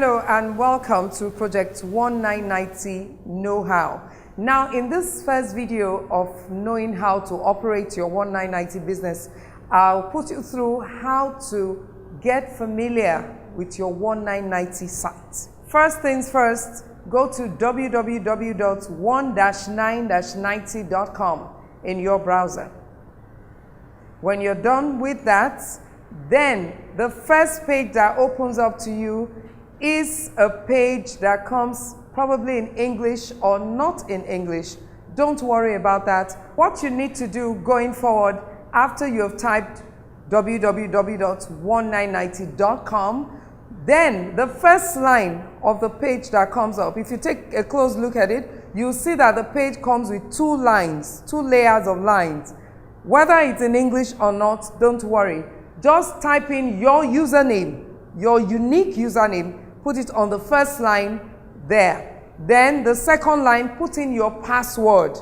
Hello and welcome to Project 1990 Know-How. Now, in this first video of knowing how to operate your 1990 business, I'll put you through how to get familiar with your 1990 site. First things first, go to www.1-9-90.com in your browser. When you're done with that, then the first page that opens up to you is a page that comes probably in English or not in English. Don't worry about that. What you need to do going forward, after you have typed www.1990.com, then the first line of the page that comes up, if you take a close look at it, you'll see that the page comes with two lines, two layers of lines. Whether it's in English or not, don't worry. Just type in your username, your unique username, put it on the first line there. Then the second line, put in your password,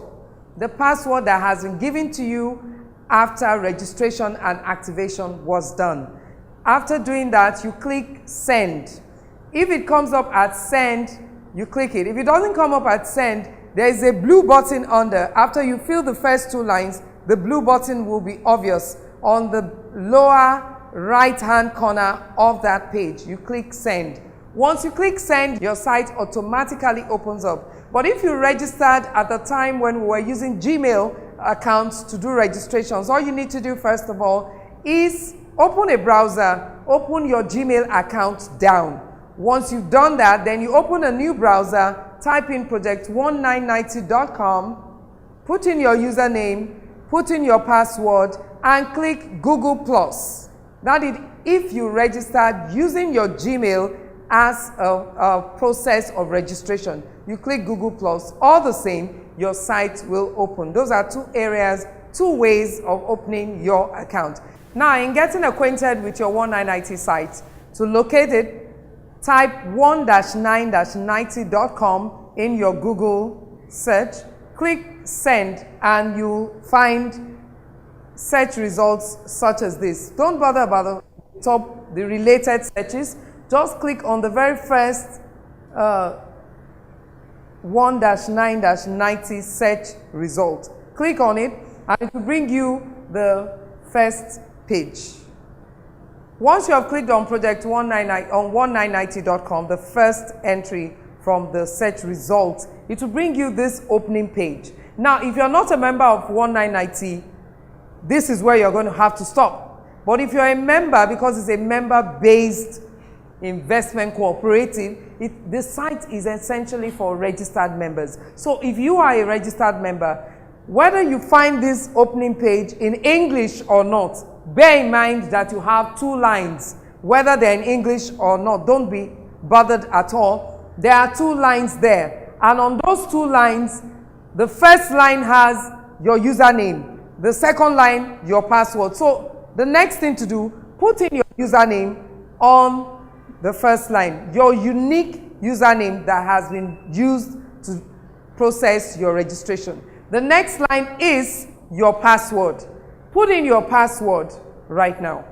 the password that has been given to you after registration and activation was done. After doing that, you click send. If it comes up at send, you click it. If it doesn't come up at send, there is a blue button under. After you fill the first two lines, the blue button will be obvious on the lower right-hand corner of that page. You click send. Once you click send, your site automatically opens up. But if you registered at the time when we were using Gmail accounts to do registrations, all you need to do first of all is open a browser, open your Gmail account down. Once you've done that, then you open a new browser, type in project1990.com, put in your username, put in your password, and click Google+. That is, if you registered using your Gmail as a process of registration, you click Google+. All the same, your site will open. Those are two areas, two ways of opening your account. Now, in getting acquainted with your 1990 site, to locate it, type 1-9-90.com in your Google search, click send, and you'll find search results such as this. Don't bother about the top, the related searches. Just click on the very first 1-9-90 search result. Click on it, and it will bring you the first page. Once you have clicked on Project 199 on 1990.com, the first entry from the search results, it will bring you this opening page. Now, if you're not a member of 1990, this is where you're going to have to stop. But if you're a member, because it's a member-based investment cooperative, the site is essentially for registered members. So if you are a registered member, whether you find this opening page in English or not, bear in mind that you have two lines, whether they're in English or not. Don't be bothered at all. There are two lines there. And on those two lines, the first line has your username. The second line, your password. So the next thing to do, put in your username on the first line, your unique username that has been used to process your registration. The next line is your password. Put in your password right now.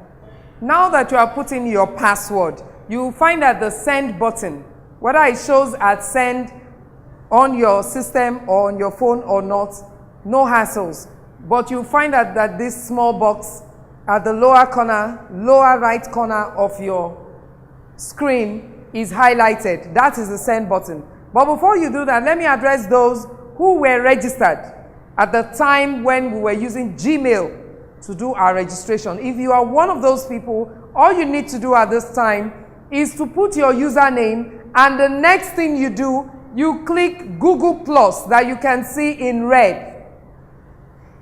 Now that you are putting your password, you will find that the send button, whether it shows at send on your system or on your phone or not, no hassles. But you'll find that this small box at the lower right corner of your screen is highlighted. That is the send button. But before you do that, let me address those who were registered at the time when we were using Gmail to do our registration. If you are one of those people, all you need to do at this time is to put your username, and the next thing you do, you click Google+ that you can see in red.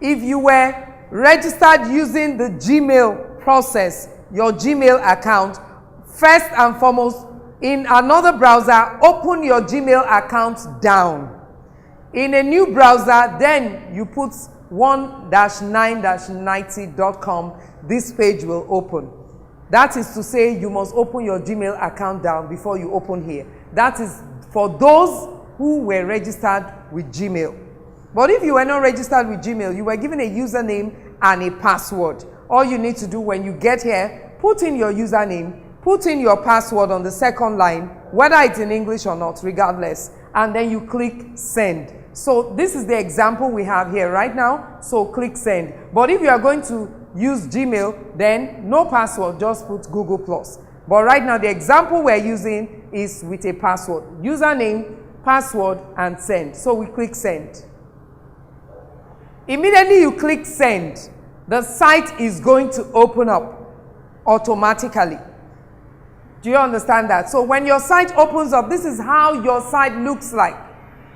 If you were registered using the Gmail process, your Gmail account, first and foremost, in another browser, open your Gmail account down. In a new browser, then you put 1-9-90.com. This page will open. That is to say, you must open your Gmail account down before you open here. That is for those who were registered with Gmail. But if you were not registered with Gmail, you were given a username and a password. All you need to do when you get here, put in your username, put in your password on the second line, whether it's in English or not, regardless. And then you click send. So this is the example we have here right now. So click send. But if you are going to use Gmail, then no password, just put Google+. But right now the example we're using is with a password. Username, password, and send. So we click send. Immediately you click send, the site is going to open up automatically. Do you understand that? So when your site opens up, this is how your site looks like.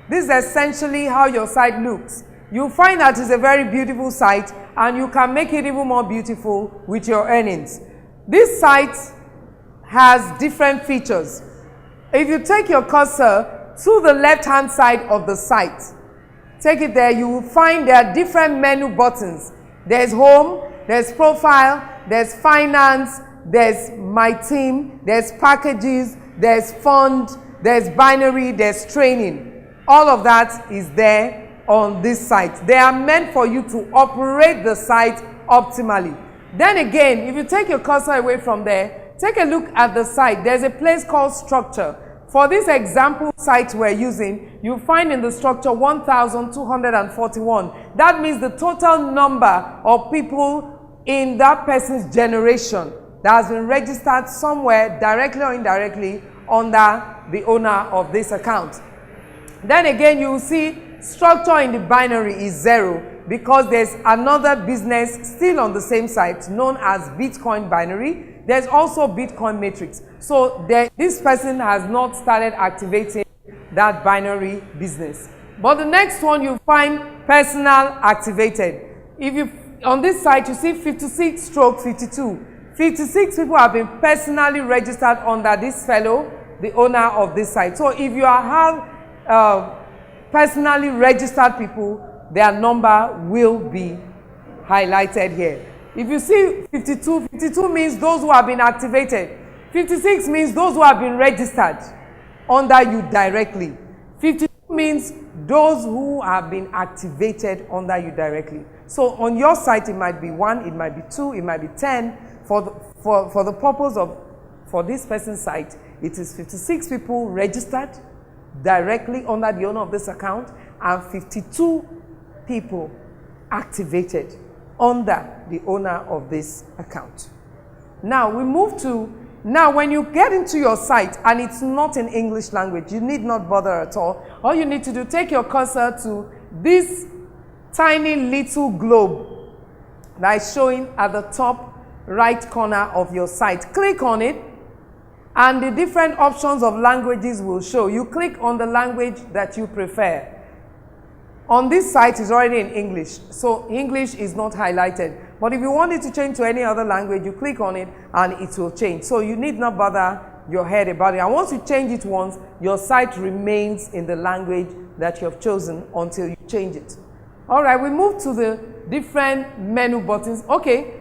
This is essentially how your site looks. You'll find that it's a very beautiful site, and you can make it even more beautiful with your earnings. This site has different features. If you take your cursor to the left-hand side of the site, take it there, you will find there are different menu buttons. There's home, there's profile, there's finance, there's my team, there's packages, there's fund, there's binary, there's training. All of that is there on this site. They are meant for you to operate the site optimally. Then again, if you take your cursor away from there, take a look at the site. There's a place called structure. For this example site we're using, you find in the structure 1,241. That means the total number of people in that person's generation that has been registered somewhere directly or indirectly under the owner of this account. Then again, you will see structure in the binary is 0 because there's another business still on the same site known as Bitcoin binary. There's also Bitcoin matrix. So this person has not started activating that binary business. But the next one you find personal activated. If you on this site you see 56/52. 56 people have been personally registered under this fellow, the owner of this site. So if you have personally registered people, their number will be highlighted here. If you see 52, 52 means those who have been activated. 56 means those who have been registered under you directly. 52 means those who have been activated under you directly. So on your site, it might be 1, it might be 2, it might be 10. For the purpose of, for this person's site, it is 56 people registered directly under the owner of this account and 52 people activated under the owner of this account. Now we move to, now when you get into your site and it's not in English language, you need not bother at all. All you need to do, take your cursor to this tiny little globe that is showing at the top right corner of your site. Click on it and the different options of languages will show. You click on the language that you prefer. On this site is already in English, so English is not highlighted. But if you want it to change to any other language, you click on it and it will change. So you need not bother your head about it. And once you change it once, your site remains in the language that you have chosen until you change it. All right, we move to the different menu buttons. Okay,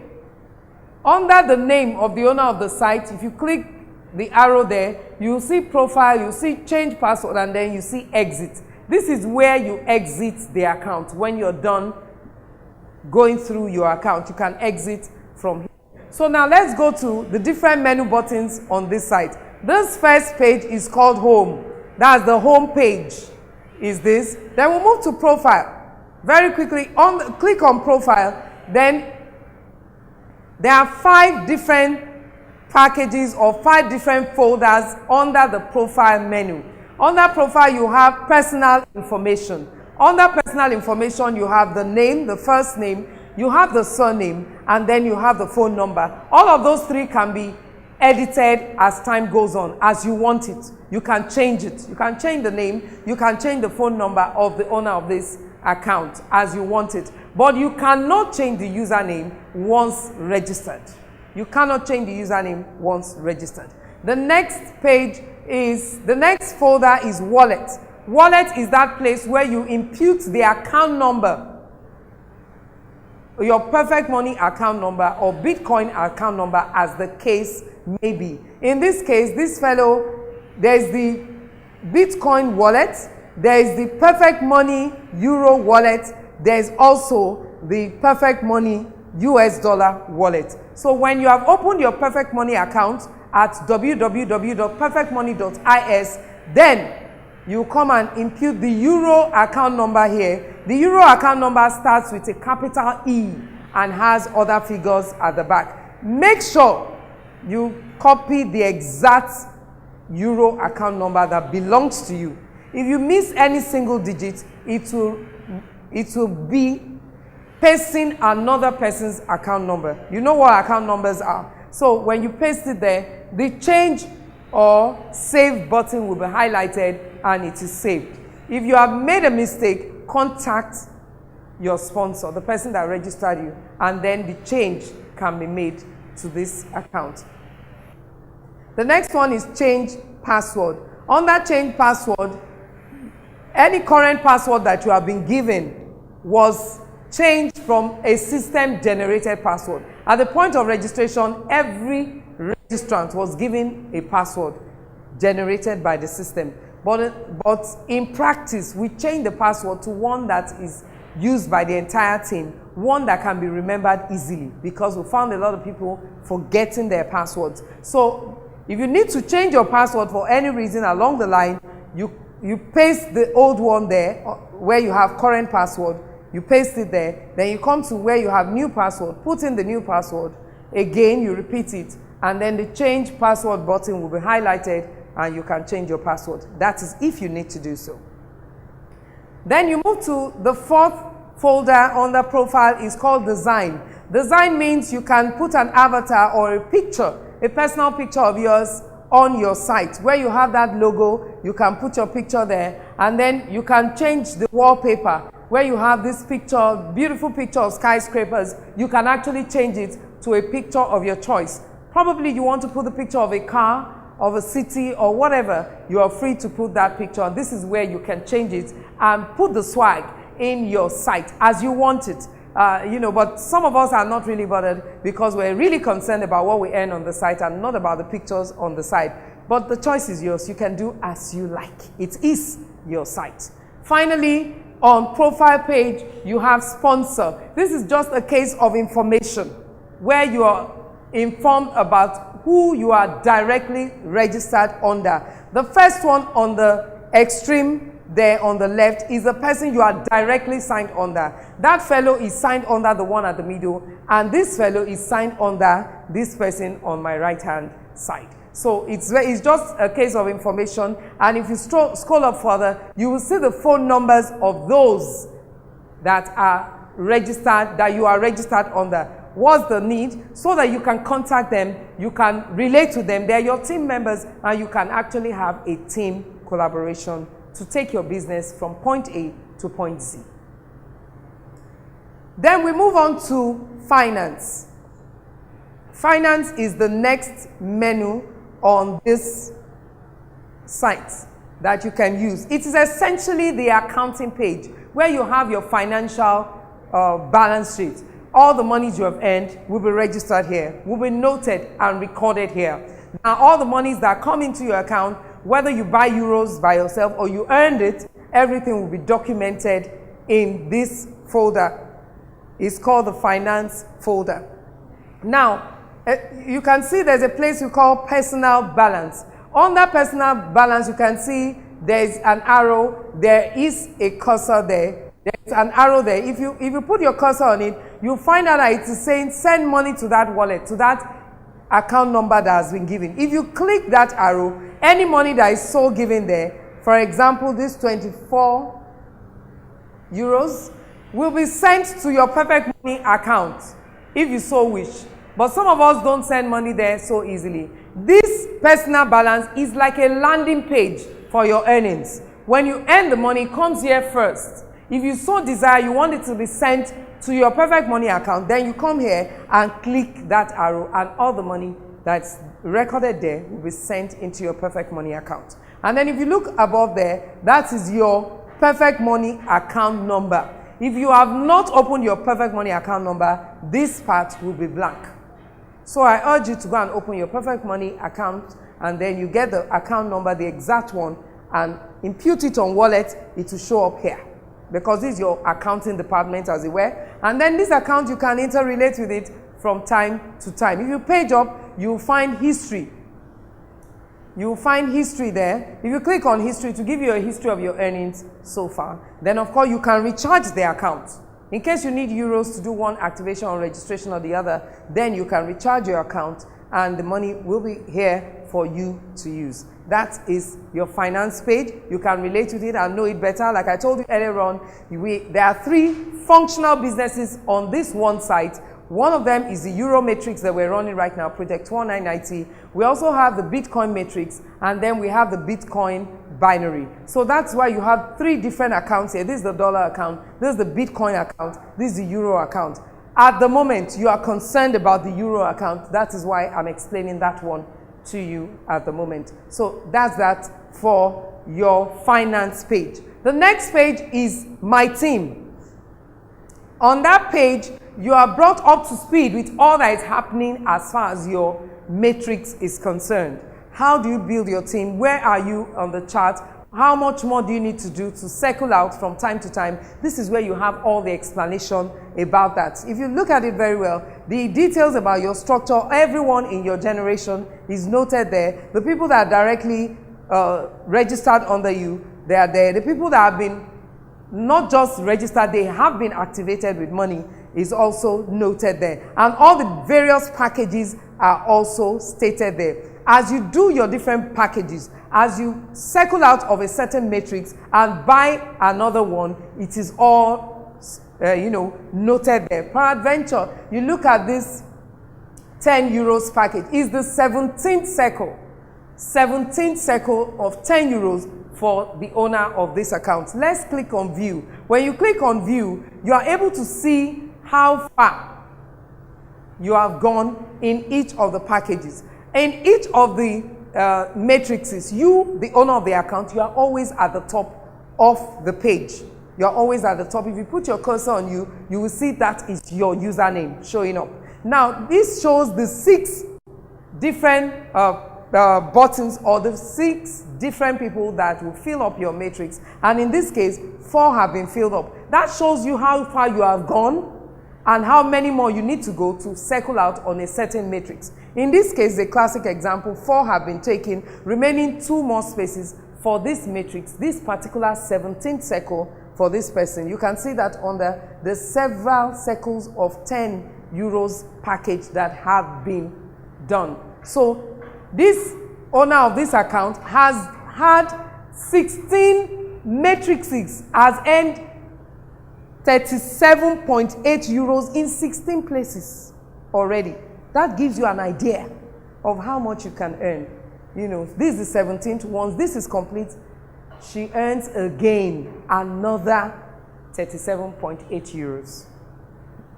under the name of the owner of the site, if you click the arrow there, you see profile, you see change password, and then you see exit. This is where you exit the account. When you're done going through your account, you can exit from here. So now let's go to the different menu buttons on this site. This first page is called home. That's the home page is this. Then we'll move to profile. Very quickly, click on profile. Then there are 5 different packages or 5 different folders under the profile menu. Under profile, you have personal information. Under personal information, you have the name, the first name, you have the surname, and then you have the phone number. All of those 3 can be edited as time goes on, as you want it. You can change it. You can change the name, you can change the phone number of the owner of this account as you want it. But you cannot change the username once registered. You cannot change the username once registered. The next page is, the next folder is wallet. Wallet is that place where you impute the account number, your Perfect Money account number or Bitcoin account number as the case may be. In this case, this fellow, there's the Bitcoin wallet, there is the Perfect Money Euro wallet, there's also the Perfect Money US dollar wallet. So when you have opened your Perfect Money account at www.perfectmoney.is. Then you come and impute the Euro account number here. The Euro account number starts with a capital E and has other figures at the back. Make sure you copy the exact Euro account number that belongs to you. If you miss any single digit, it will be pasting another person's account number. You know what account numbers are. So when you paste it there, the change or save button will be highlighted and it is saved. If you have made a mistake, contact your sponsor, the person that registered you, and then the change can be made to this account. The next one is change password. On that change password, any current password that you have been given was changed from a system-generated password. At the point of registration, every registrant was given a password generated by the system. But in practice, we changed the password to one that is used by the entire team, one that can be remembered easily, because we found a lot of people forgetting their passwords. So if you need to change your password for any reason along the line, you paste the old one there where you have current password, you paste it there, then you come to where you have new password, put in the new password, again you repeat it, and then the change password button will be highlighted and you can change your password. That is if you need to do so. Then you move to the fourth folder under profile, is called design. Design means you can put an avatar or a picture, a personal picture of yours on your site. Where you have that logo, you can put your picture there, and then you can change the wallpaper. Where you have this picture, beautiful picture of skyscrapers, you can actually change it to a picture of your choice. Probably you want to put the picture of a car, of a city, or whatever, you are free to put that picture. This is where you can change it and put the swag in your site as you want it. But some of us are not really bothered because we're really concerned about what we earn on the site and not about the pictures on the site. But the choice is yours. You can do as you like. It is your site. Finally, on profile page, you have sponsor. This is just a case of information where you are informed about who you are directly registered under. The first one on the extreme there on the left is the person you are directly signed under. That fellow is signed under the one at the middle, and this fellow is signed under this person on my right hand side. So it's just a case of information, and if you scroll up further, you will see the phone numbers of those that are registered, that you are registered under. What's the need? So that you can contact them, you can relate to them, they're your team members, and you can actually have a team collaboration to take your business from point A to point Z. Then we move on to finance. Finance is the next menu on this site that you can use. It is essentially the accounting page where you have your financial balance sheet. All the monies you have earned will be registered here, will be noted and recorded here. Now, all the monies that come into your account, whether you buy euros by yourself or you earned it, everything will be documented in this folder. It's called the finance folder. Now, you can see there's a place you call personal balance. On that personal balance, you can see there's an arrow. There is a cursor there. There's an arrow there. If you put your cursor on it, you'll find out that it is saying send money to that wallet, to that account number that has been given. If you click that arrow, any money that is so given there, for example, this 24 euros, will be sent to your Perfect Money account if you so wish. But some of us don't send money there so easily. This personal balance is like a landing page for your earnings. When you earn the money, it comes here first. If you so desire, you want it to be sent to your Perfect Money account, then you come here and click that arrow, and all the money that's recorded there will be sent into your Perfect Money account. And then if you look above there, that is your Perfect Money account number. If you have not opened your Perfect Money account number, this part will be blank. So I urge you to go and open your Perfect Money account, and then you get the account number, the exact one, and impute it on wallet. It will show up here, because this is your accounting department, as it were. And then this account, you can interrelate with it from time to time. If you page up, you'll find history you will find history there. If you click on history, to give you a history of your earnings so far, then of course you can recharge the account. In case you need euros to do one activation or registration or the other, then you can recharge your account and the money will be here for you to use. That is your finance page. You can relate with it and know it better. Like I told you earlier on, there are 3 functional businesses on this one site. One of them is the Euro Matrix that we're running right now, Project 1990. We also have the Bitcoin Matrix, and then we have the Bitcoin binary. So that's why you have 3 different accounts here. This is the dollar account, this is the Bitcoin account, this is the Euro account. At the moment, you are concerned about the Euro account. That is why I'm explaining that one to you at the moment. So that's that for your finance page. The next page is My Team. On that page, you are brought up to speed with all that is happening as far as your matrix is concerned. How do you build your team? Where are you on the chart? How much more do you need to do to circle out from time to time? This is where you have all the explanation about that. If you look at it very well, the details about your structure, everyone in your generation is noted there. The people that are directly registered under you, they are there. The people that have been not just registered, they have been activated with money is also noted there. And all the various packages are also stated there. As you do your different packages, as you circle out of a certain matrix and buy another one, it is all, noted there. Peradventure, you look at this 10 euros package. It's the 17th circle. 17th circle of 10 euros for the owner of this account. Let's click on view. When you click on view, you are able to see how far you have gone in each of the packages. In each of the matrices, you, the owner of the account, you are always at the top of the page. You are always at the top. If you put your cursor on you, you will see that is your username showing up. Now, this shows the 6 different buttons or the 6 different people that will fill up your matrix. And in this case, 4 have been filled up. That shows you how far you have gone and how many more you need to go to circle out on a certain matrix. In this case, the classic example, 4 have been taken, remaining 2 more spaces for this matrix, this particular 17th circle for this person. You can see that under the several circles of 10 euros package that have been done. So this owner of this account has had 16 matrices, has earned 37.8 euros in 16 places already. That gives you an idea of how much you can earn. You know, this is the 17th. Once this is complete, she earns again another 37.8 euros.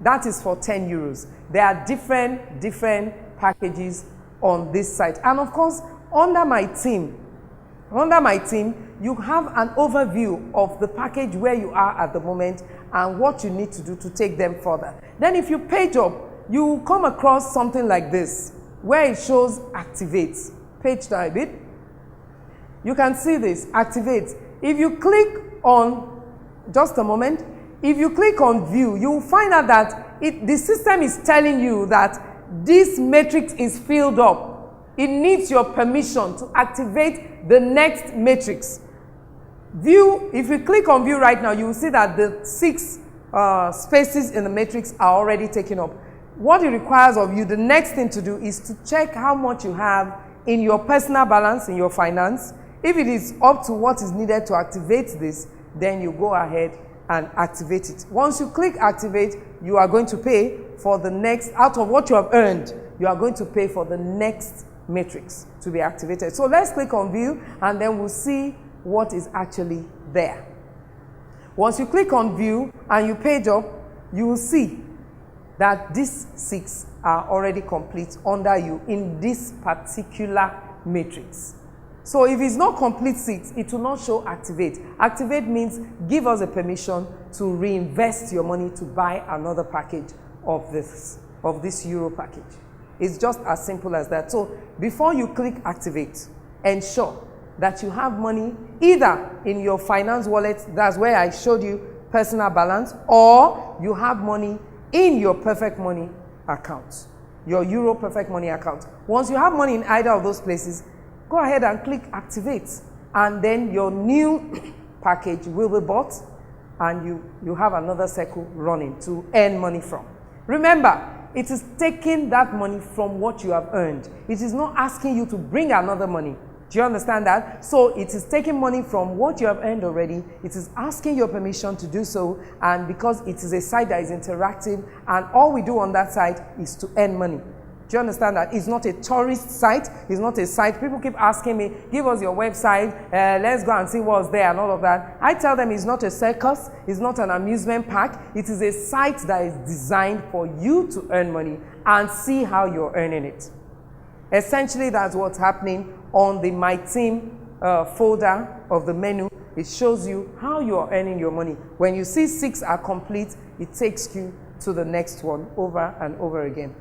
That is for 10 euros. There are different packages on this site. And of course, under my team, you have an overview of the package where you are at the moment and what you need to do to take them further. Then if you page up, you will come across something like this, where it shows activate. Page down a bit. You can see this, activate. If you click on, just a moment, if you click on view, you will find out that the system is telling you that this matrix is filled up. It needs your permission to activate the next matrix. View, if you click on view right now, you will see that the 6 spaces in the matrix are already taken up. What it requires of you, the next thing to do is to check how much you have in your personal balance, in your finance. If it is up to what is needed to activate this, then you go ahead and activate it. Once you click activate, you are going to pay for the next, out of what you have earned, you are going to pay for the next matrix to be activated. So let's click on view and then we'll see what is actually there. Once you click on view and you page up, you will see that these 6 are already complete under you in this particular matrix. So if it's not complete 6, it will not show activate. Activate means give us a permission to reinvest your money to buy another package of this Euro package. It's just as simple as that. So before you click activate, ensure that you have money either in your finance wallet, that's where I showed you personal balance, or you have money in your Perfect Money account, your Euro Perfect Money account. Once you have money in either of those places, go ahead and click activate, and then your new package will be bought, and you have another circle running to earn money from. Remember, it is taking that money from what you have earned. It is not asking you to bring another money. Do you understand that? So it is taking money from what you have earned already. It is asking your permission to do so, and because it is a site that is interactive, and all we do on that site is to earn money. Do you understand that? It's not a tourist site. It's not a site. People keep asking me, give us your website, let's go and see what's there and all of that. I tell them it's not a circus. It's not an amusement park. It is a site that is designed for you to earn money and see how you're earning it. Essentially, that's what's happening on the My Team folder of the menu. It shows you how you're earning your money. When you see 6 are complete, it takes you to the next one over and over again.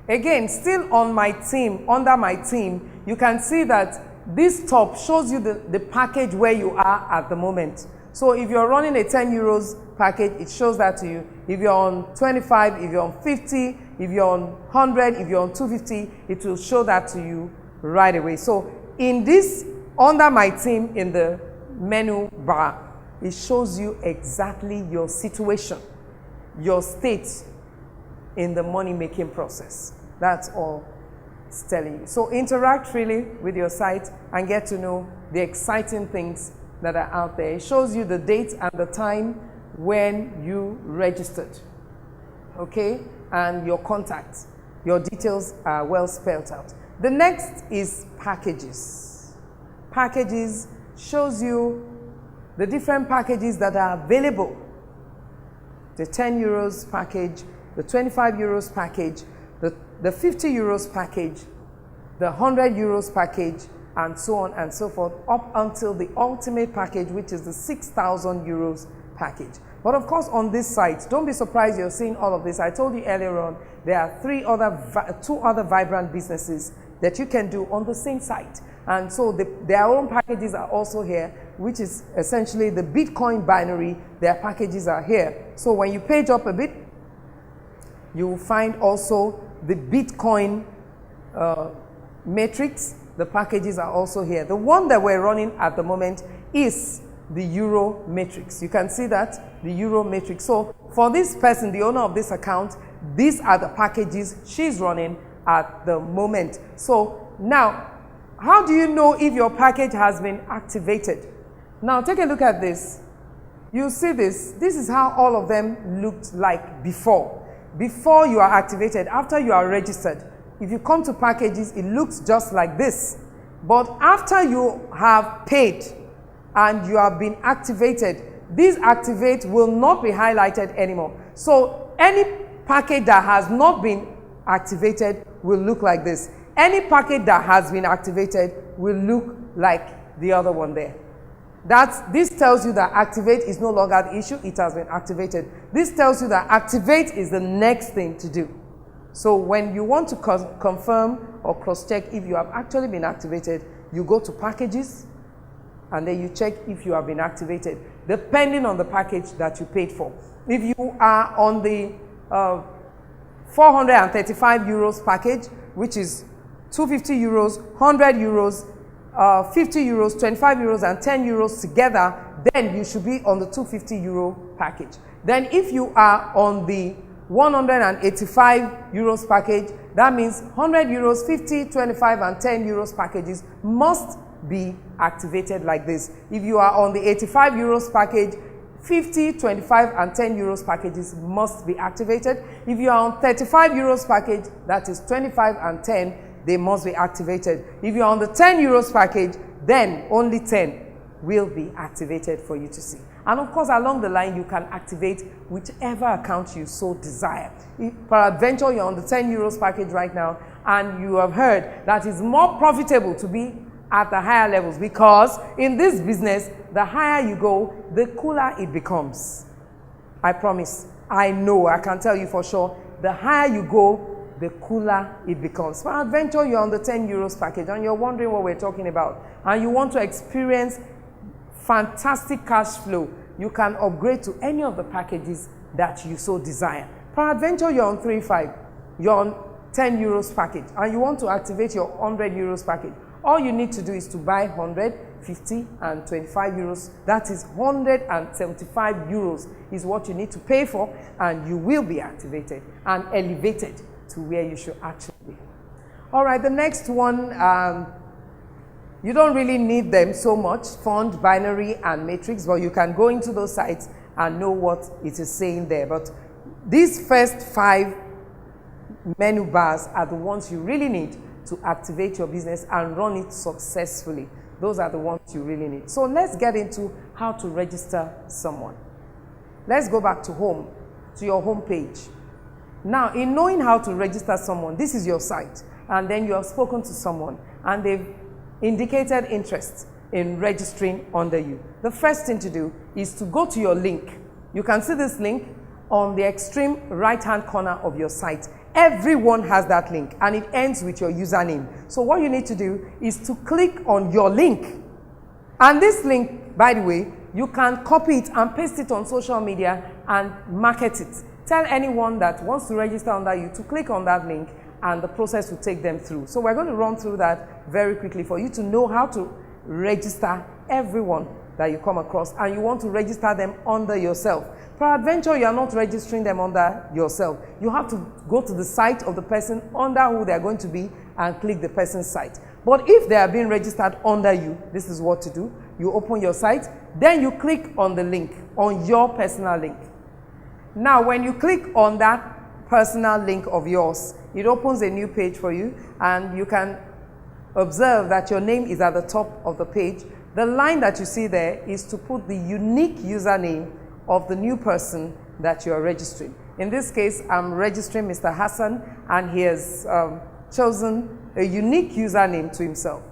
Again, still on My Team, under My Team, you can see that this top shows you the package where you are at the moment. So if you're running a 10 euros package, it shows that to you. If you're on 25, if you're on 50, if you're on 100, if you're on 250, it will show that to you right away. So in this, under My Team, in the menu bar, it shows you exactly your situation, your state in the money-making process. That's all it's telling you. So interact freely with your site and get to know the exciting things that are out there. It shows you the date and the time when you registered, okay? And your contacts. Your details are well spelled out. The next is packages. Packages shows you the different packages that are available. The 10 euros package, the 25 euros package, the 50 euros package, the 100 euros package, and so on and so forth, up until the ultimate package, which is the 6,000 euros package. But of course, on this site, don't be surprised you're seeing all of this. I told you earlier on, there are two other vibrant businesses that you can do on the same site. And so their own packages are also here, which is essentially the Bitcoin binary. Their packages are here. So when you page up a bit, you will find also the Bitcoin matrix. The packages are also here. The one that we're running at the moment is the Euro matrix. You can see that, the Euro matrix. So for this person, the owner of this account, these are the packages she's running at the moment. So now, how do you know if your package has been activated? Now take a look at this. You see this. This is how all of them looked like before. Before you are activated, after you are registered. If you come to packages, it looks just like this. But after you have paid and you have been activated, this activate will not be highlighted anymore. So any package that has not been activated will look like this. Any package that has been activated will look like the other one there. This tells you that activate is no longer the issue, it has been activated. This tells you that activate is the next thing to do. So when you want to confirm or cross-check if you have actually been activated, you go to packages and then you check if you have been activated, depending on the package that you paid for. If you are on the 435 euros package, which is 250 euros, 100 euros, 50 euros, 25 euros, and 10 euros together, then you should be on the 250 euro package. Then if you are on the 185 euros package, that means 100 euros, 50, 25, and 10 euros packages must be activated like this. If you are on the 85 euros package, 50, 25, and 10 euros packages must be activated. If you are on 35 euros package, that is 25 and 10, they must be activated. If you're on the 10 euros package, then only 10 will be activated for you to see. And of course, along the line, you can activate whichever account you so desire. If peradventure you're on the 10 euros package right now, and you have heard that it's more profitable to be at the higher levels, because in this business, the higher you go, the cooler it becomes. I promise. I know, I can tell you for sure, the higher you go, the cooler it becomes. Peradventure you're on the 10 euros package and you're wondering what we're talking about, and you want to experience fantastic cash flow, you can upgrade to any of the packages that you so desire. Peradventure you're on 35, you're on 10 euros package, and you want to activate your 100 euros package. All you need to do is to buy 100, 50 and 25 euros. That is 175 euros is what you need to pay for, and you will be activated and elevated to where you should actually be. All right, the next one, you don't really need them so much, Fund, Binary, and Matrix, but you can go into those sites and know what it is saying there. But these first 5 menu bars are the ones you really need to activate your business and run it successfully. Those are the ones you really need. So let's get into how to register someone. Let's go back to home, to your home page. Now, in knowing how to register someone, this is your site, and then you have spoken to someone, and they've indicated interest in registering under you. The first thing to do is to go to your link. You can see this link on the extreme right-hand corner of your site. Everyone has that link, and it ends with your username. So what you need to do is to click on your link. And this link, by the way, you can copy it and paste it on social media and market it. Tell anyone that wants to register under you to click on that link, and the process will take them through. So we're going to run through that very quickly for you to know how to register everyone that you come across, and you want to register them under yourself. Peradventure, you are not registering them under yourself. You have to go to the site of the person under who they are going to be and click the person's site. But if they are being registered under you, this is what to do. You open your site, then you click on the link, on your personal link. Now, when you click on that personal link of yours, it opens a new page for you, and you can observe that your name is at the top of the page. The line that you see there is to put the unique username of the new person that you are registering. In this case, I'm registering Mr. Hassan, and he has chosen a unique username to himself.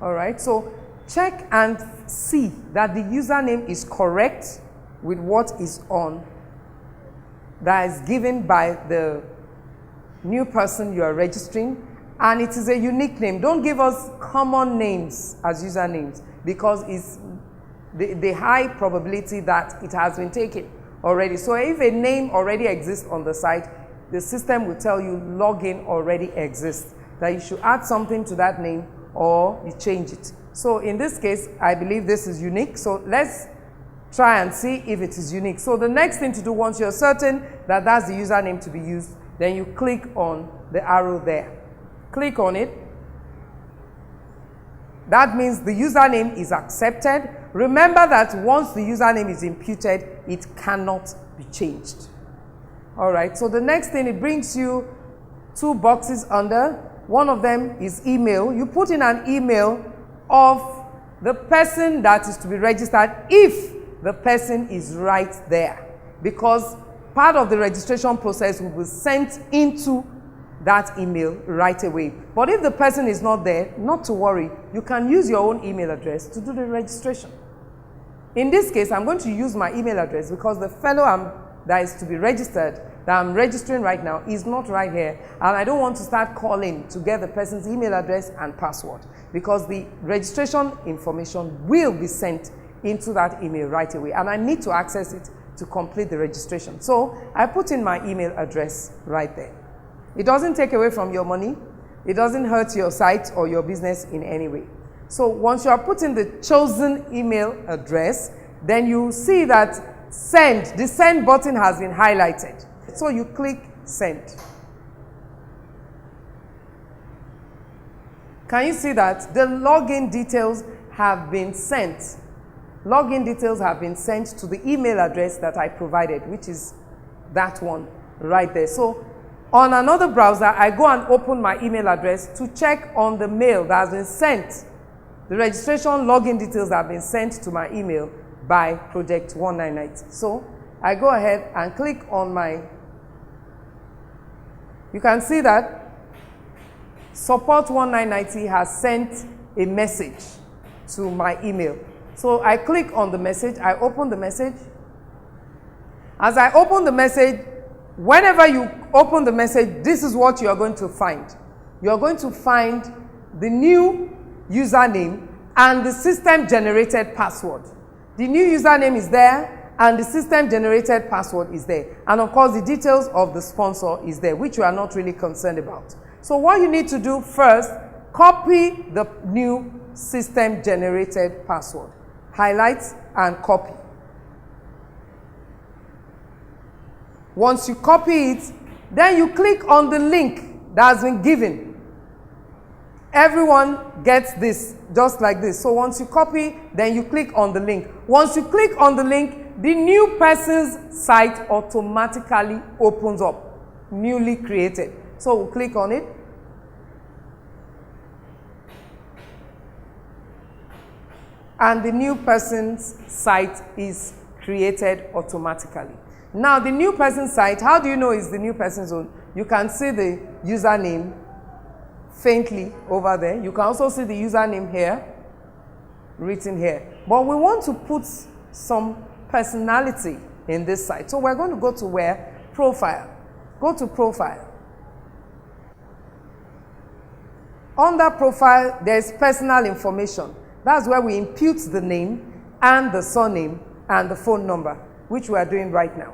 All right, so check and see that the username is correct with what is on, that is given by the new person you are registering, and it is a unique name. Don't give us common names as usernames, because it's the high probability that it has been taken already. So if a name already exists on the site, the system will tell you login already exists, that you should add something to that name or you change it. So in this case, I believe this is unique. So let's try and see if it is unique. So the next thing to do, once you're certain that that's the username to be used, then you click on the arrow there. Click on it. That means the username is accepted. Remember that once the username is imputed, it cannot be changed. All right, so the next thing, it brings you 2 boxes under. One of them is email. You put in an email of the person that is to be registered if the person is right there, because part of the registration process will be sent into that email right away. But if the person is not there, not to worry, you can use your own email address to do the registration. In this case, I'm going to use my email address because the fellow that is to be registered, that I'm registering right now, is not right here, and I don't want to start calling to get the person's email address and password, because the registration information will be sent into that email right away, and I need to access it to complete the registration. So I put in my email address right there. It doesn't take away from your money. It doesn't hurt your site or your business in any way. So once you are putting the chosen email address, then you see that the send button has been highlighted. So you click send. Can you see that the login details have been sent? Login details have been sent to the email address that I provided, which is that one right there. So on another browser, I go and open my email address to check on the mail that has been sent. The registration login details have been sent to my email by Project 1990. So I go ahead and click on my, you can see that Support 1990 has sent a message to my email. So I click on the message, I open the message. As I open the message, whenever you open the message, this is what you are going to find. You are going to find the new username and the system-generated password. The new username is there, and the system generated password is there. And of course, the details of the sponsor is there, which you are not really concerned about. So what you need to do first, copy the new system generated password. Highlight and copy. Once you copy it, then you click on the link that has been given. Everyone gets this, just like this. So once you copy, then you click on the link. Once you click on the link, the new person's site automatically opens up, newly created. So we'll click on it. And the new person's site is created automatically. Now, the new person's site, how do you know it's the new person's own? You can see the username faintly over there. You can also see the username here, written here. But we want to put some personality in this site. So we're going to go to where? Profile. Go to Profile. Under Profile, there's personal information. That's where we impute the name and the surname and the phone number, which we are doing right now.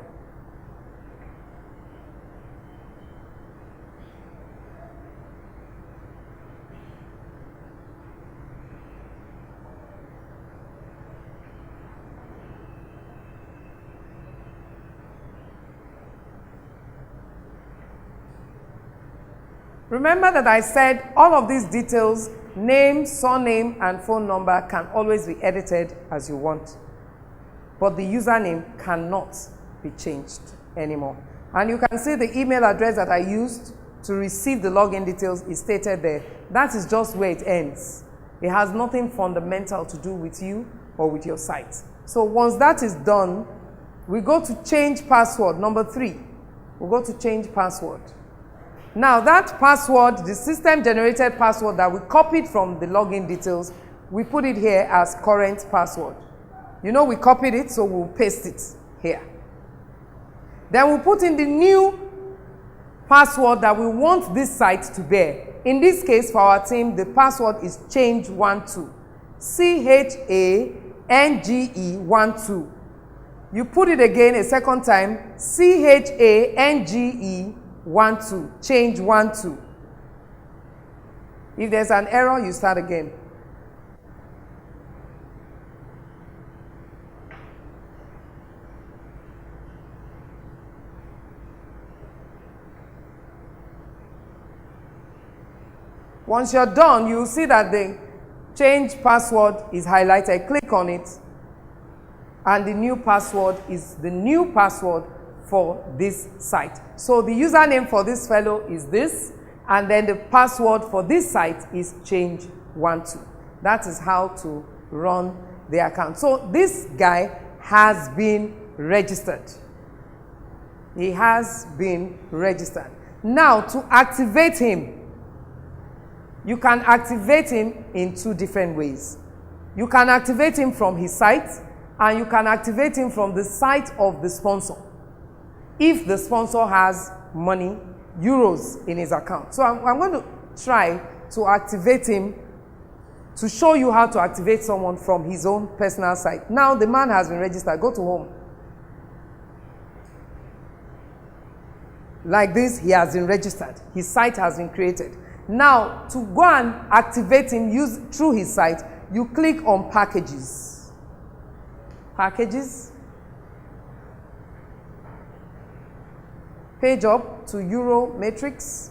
Remember that I said all of these details, name, surname, and phone number, can always be edited as you want. But the username cannot be changed anymore. And you can see the email address that I used to receive the login details is stated there. That is just where it ends. It has nothing fundamental to do with you or with your site. So once that is done, we go to change password, number 3. We'll go to change password. Now that password, the system generated password that we copied from the login details, we put it here as current password. You know we copied it, so we'll paste it here. Then we'll put in the new password that we want this site to bear. In this case, for our team, the password is change12. CHANGE12. You put it again a second time, CHANGE12, change12. If there's an error, you start again. Once you're done, you'll see that the change password is highlighted. Click on it, and the new password is the new password for this site. So the username for this fellow is this, and then the password for this site is change12. That is how to run the account. So this guy has been registered. He has been registered. Now, to activate him, you can activate him in 2 different ways. You can activate him from his site, and you can activate him from the site of the sponsor, if the sponsor has money, euros, in his account. So I'm going to try to activate him, to show you how to activate someone from his own personal site. Now the man has been registered. Go to home. Like this, he has been registered. His site has been created. Now, to go and activate him through his site, you click on Packages. Packages. Page up to Euro Matrix.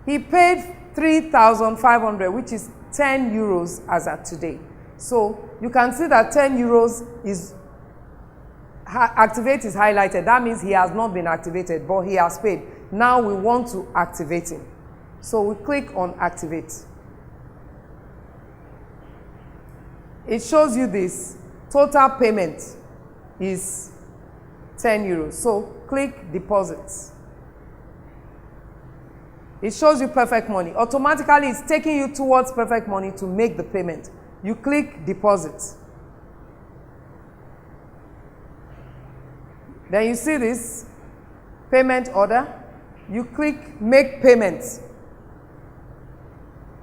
He paid 3,500, which is 10 euros as at today. So you can see that 10 euros is activate is highlighted. That means he has not been activated, but he has paid. Now we want to activate him. So we click on Activate. It shows you this. Total payment is 10 euros. So click Deposits. It shows you Perfect Money. Automatically, it's taking you towards Perfect Money to make the payment. You click Deposit. Then you see this payment order. You click Make Payments.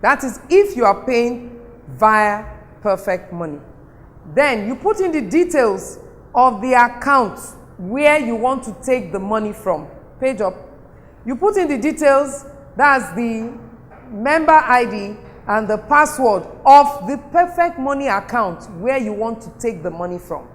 That is if you are paying via Perfect Money. Then you put in the details of the account where you want to take the money from. Page up. You put in the details, that's the member ID and the password of the Perfect Money account where you want to take the money from.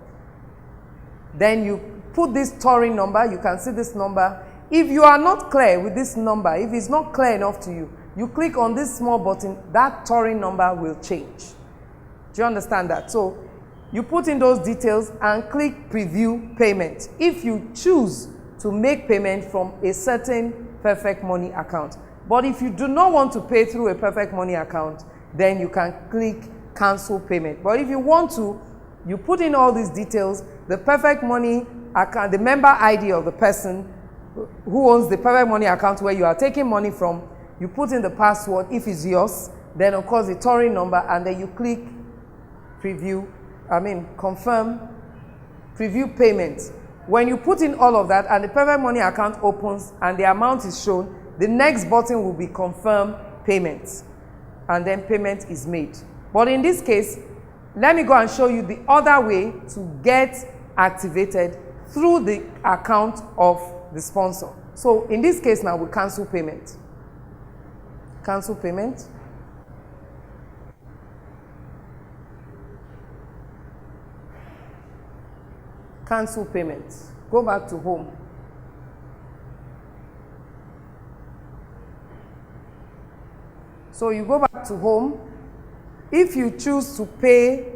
Then you put this TORI number. You can see this number. If you are not clear with this number, if it's not clear enough to you, you click on this small button, that TORI number will change. Do you understand that? So you put in those details and click preview payment if you choose to make payment from a certain Perfect Money account. But if you do not want to pay through a Perfect Money account, then you can click cancel payment. But if you want to, you put in all these details, the Perfect Money account, the member ID of the person who owns the Perfect Money account where you are taking money from, you put in the password if it's yours, then of course the TORI number, and then you click confirm preview payment. When you put in all of that and the Perfect Money account opens and the amount is shown, the next button will be confirm payment, and then payment is made. But in this case, let me go and show you the other way to get activated through the account of the sponsor. So in this case now, we cancel payment. Cancel payment. Cancel payment. Go back to home. So you go back to home. If you choose to pay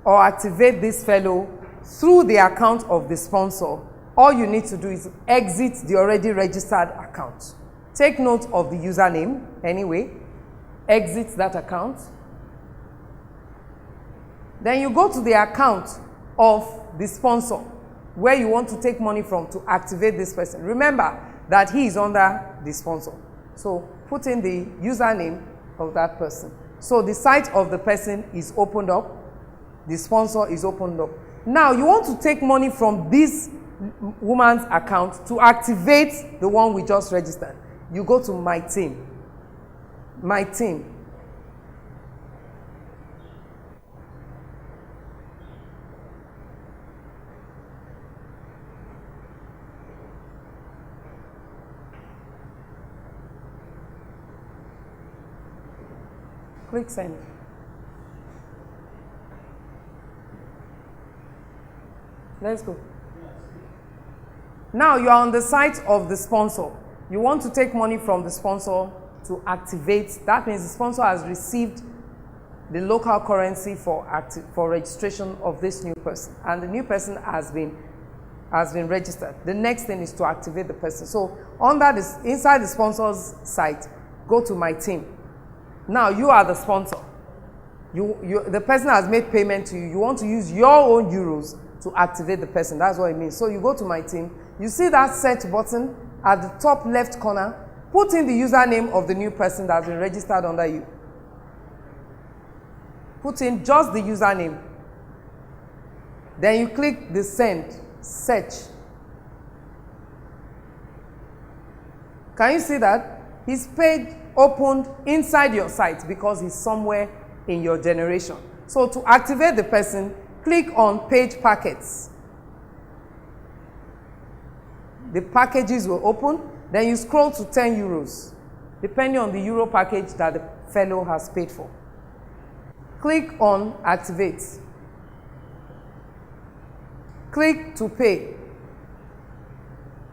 or activate this fellow through the account of the sponsor, all you need to do is exit the already registered account. Take note of the username anyway. Exit that account. Then you go to the account of the sponsor where you want to take money from to activate this person. Remember that he is under the sponsor. So put in the username of that person. So the site of the person is opened up. The sponsor is opened up. Now you want to take money from this woman's account to activate the one we just registered. You go to My Team. My Team. Click send. Let's go. Now you are on the site of the sponsor. You want to take money from the sponsor to activate. That means the sponsor has received the local currency for registration of this new person, and the new person has been registered. The next thing is to activate the person. So under this, inside the sponsor's site, go to My Team. Now you are the sponsor. The person has made payment to you. You want to use your own euros to activate the person. That's what it means. So you go to My Team. You see that search button at the top left corner. Put in the username of the new person that has been registered under you. Put in just the username. Then you click the send, search. Can you see that? His page opened inside your site because he's somewhere in your generation. So to activate the person, click on Page Packets. The packages will open. Then you scroll to 10 euros, depending on the euro package that the fellow has paid for. Click on Activate. Click to pay.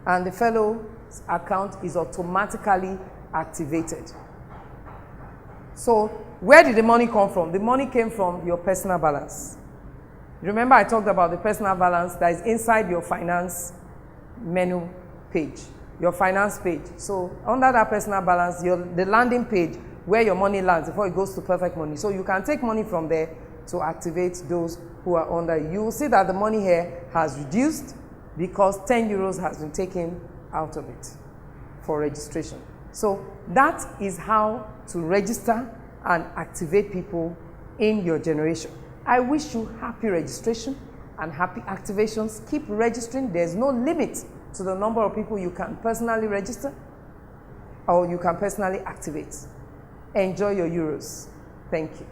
And the fellow's account is automatically activated. So where did the money come from? The money came from your personal balance. Remember I talked about the personal balance that is inside your finance menu page, your finance page. So under that personal balance, the landing page where your money lands before it goes to Perfect Money. So you can take money from there to activate those who are under you. You will see that the money here has reduced because 10 euros has been taken out of it for registration. So that is how to register and activate people in your generation. I wish you happy registration and happy activations. Keep registering. There's no limit to the number of people you can personally register or you can personally activate. Enjoy your euros. Thank you.